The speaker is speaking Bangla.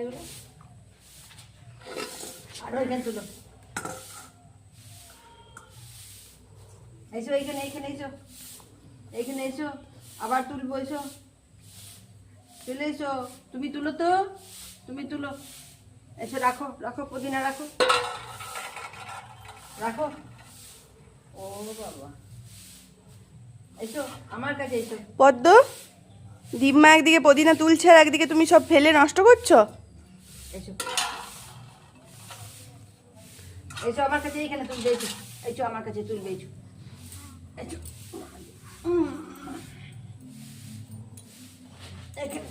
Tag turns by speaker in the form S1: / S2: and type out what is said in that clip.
S1: এগুলো আর ওইখানে তুলো। এসো এইখানে, এইখানে এসো, এইখানে এসো, আবার তুলবো, এসো, চলে এসো, তুমি তুলো তো, তুমি তুলো, এসো, রাখো রাখো, পুদিনা রাখো, রাখো। ও বাবা, এসো আমার কাছে এসো।
S2: পদ্ম, দিম্মা একদিকে পুদিনা তুলছে আর একদিকে তুমি সব ফেলে নষ্ট করছো।
S1: এসো, এসো আমার কাছে, এইখানে তুলবে, এসো, এসো আমার কাছে তুলবে, এসো, এসো, এখানে